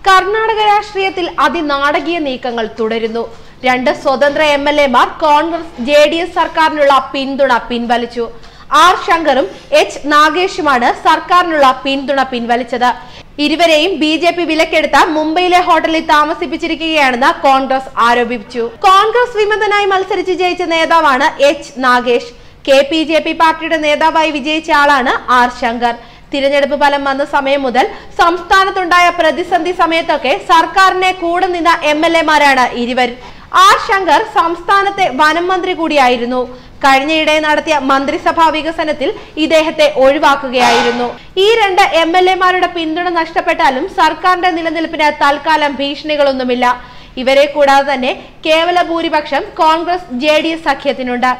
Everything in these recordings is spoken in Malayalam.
കർണാടക രാഷ്ട്രീയത്തിൽ അതിനാടകീയ നീക്കങ്ങൾ തുടരുന്നു. രണ്ട് സ്വതന്ത്ര MLA-മാർ കോൺഗ്രസ് JDS സർക്കാരിനുള്ള പിന്തുണ പിൻവലിച്ചു. R. ശങ്കറും H. നാഗേഷുമാണ് സർക്കാരിനുള്ള പിന്തുണ പിൻവലിച്ചത്. ഇരുവരെയും BJP വിലക്കെടുത്ത മുംബൈയിലെ ഹോട്ടലിൽ താമസിപ്പിച്ചിരിക്കുകയാണെന്ന് കോൺഗ്രസ് ആരോപിച്ചു. കോൺഗ്രസ് വിമതനായി മത്സരിച്ച് ജയിച്ച നേതാവാണ് H. നാഗേഷ്. KPJP പാർട്ടിയുടെ നേതാവായി വിജയിച്ച ആളാണ് R. ശങ്കർ. തിരഞ്ഞെടുപ്പ് ഫലം വന്ന സമയം മുതൽ സംസ്ഥാനത്തുണ്ടായ പ്രതിസന്ധി സമയത്തൊക്കെ സർക്കാരിനെ കൂടെ നിന്ന MLA-മാരാണ് ഇരുവർ. R. ശങ്കർ സംസ്ഥാനത്തെ വനം മന്ത്രി കൂടിയായിരുന്നു. കഴിഞ്ഞയിടെ നടത്തിയ മന്ത്രിസഭാ വികസനത്തിൽ ഇദ്ദേഹത്തെ ഒഴിവാക്കുകയായിരുന്നു. ഈ രണ്ട് MLA-മാരുടെ പിന്തുണ നഷ്ടപ്പെട്ടാലും സർക്കാരിന്റെ നിലനിൽപ്പിന് തൽക്കാലം ഭീഷണികളൊന്നുമില്ല. ഇവരെ കൂടാതെ തന്നെ കേവല ഭൂരിപക്ഷം കോൺഗ്രസ് JDS സഖ്യത്തിനുണ്ട്.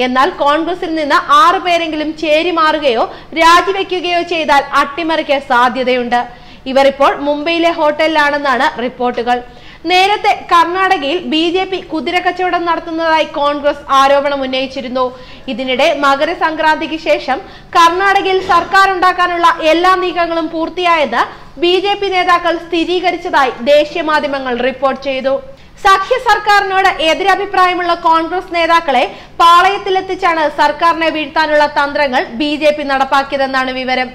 എന്നാൽ കോൺഗ്രസിൽ നിന്ന് 6 പേരെങ്കിലും ചേരി മാറുകയോ രാജിവെക്കുകയോ ചെയ്താൽ അട്ടിമറിക്ക് സാധ്യതയുണ്ട്. ഇവർ ഇപ്പോൾ മുംബൈയിലെ ഹോട്ടലിലാണെന്നാണ് റിപ്പോർട്ടുകൾ. നേരത്തെ കർണാടകയിൽ BJP കുതിരക്കച്ചവടം നടത്തുന്നതായി കോൺഗ്രസ് ആരോപണം ഉന്നയിച്ചിരുന്നു. ഇതിനിടെ മകരസംക്രാന്തിക്ക് ശേഷം കർണാടകയിൽ സർക്കാർ ഉണ്ടാക്കാനുള്ള എല്ലാ നീക്കങ്ങളും പൂർത്തിയായെന്ന് BJP നേതാക്കൾ സ്ഥിരീകരിച്ചതായി ദേശീയ മാധ്യമങ്ങൾ റിപ്പോർട്ട് ചെയ്തു. സഖ്യ സർക്കാരിനോട് എതിരഭിപ്രായമുള്ള കോൺഗ്രസ് നേതാക്കളെ പാളയത്തിലെത്തിച്ചാണ് സർക്കാരിനെ വീഴ്ത്താനുള്ള തന്ത്രങ്ങൾ BJP നടപ്പാക്കിയതെന്നാണ് വിവരം.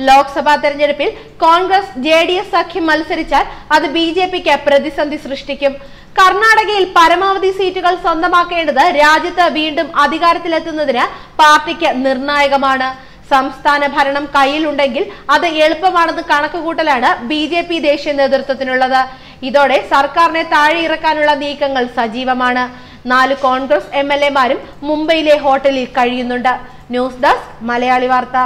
ലോക്സഭാ തെരഞ്ഞെടുപ്പിൽ കോൺഗ്രസ് JDS സഖ്യം മത്സരിച്ചാൽ അത് BJPക്ക് പ്രതിസന്ധി സൃഷ്ടിക്കും. കർണാടകയിൽ പരമാവധി സീറ്റുകൾ സ്വന്തമാക്കേണ്ടത് രാജ്യത്ത് വീണ്ടും അധികാരത്തിലെത്തുന്നതിന് പാർട്ടിക്ക് നിർണായകമാണ്. സംസ്ഥാന ഭരണം കയ്യിലുണ്ടെങ്കിൽ അത് എളുപ്പമാണെന്ന് കണക്കുകൂട്ടലാണ് BJP ദേശീയ നേതൃത്വത്തിനുള്ളത്. ഇതോടെ സർക്കാരിനെ താഴെ ഇറക്കാനുള്ള നീക്കങ്ങൾ സജീവമാണ്. 4 കോൺഗ്രസ് MLA-മാരും മുംബൈയിലെ ഹോട്ടലിൽ കഴിയുന്നുണ്ട്. ന്യൂസ് ഡെസ്ക് മലയാളി വാർത്ത.